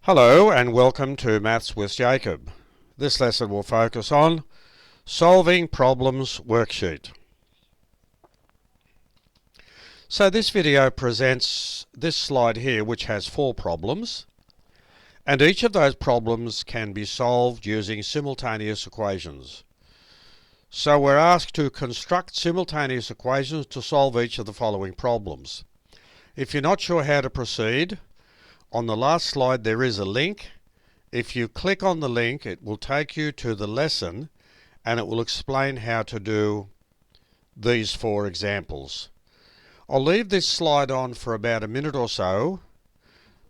Hello and welcome to Maths with Jacob. This lesson will focus on solving problems worksheet. So this video presents this slide here, which has 4 problems, and each of those problems can be solved using simultaneous equations. So we're asked to construct simultaneous equations to solve each of the following problems. If you're not sure how to proceed, on the last slide there is a link. If you click on the link, it will take you to the lesson and it will explain how to do these 4 examples. I'll leave this slide on for about a minute or so,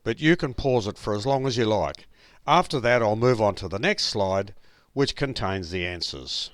but you can pause it for as long as you like. After that, I'll move on to the next slide, which contains the answers.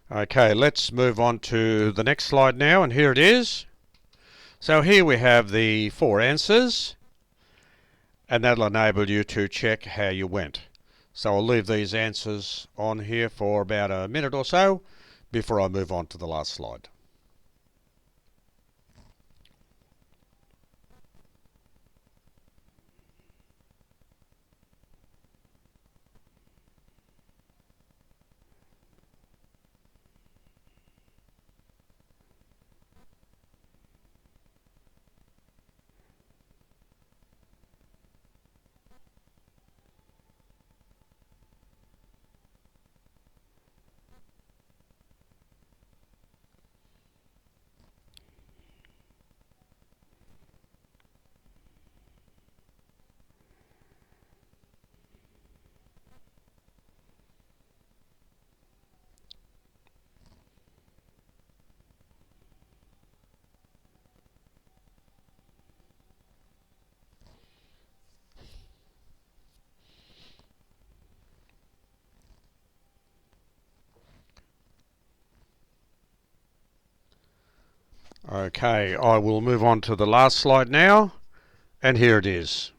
Okay, let's move on to the next slide now, and here it is. So here we have the 4 answers, and that'll enable you to check how you went. So I'll leave these answers on here for about a minute or so before I move on to the last slide. Okay, I will move on to the last slide now, and here it is.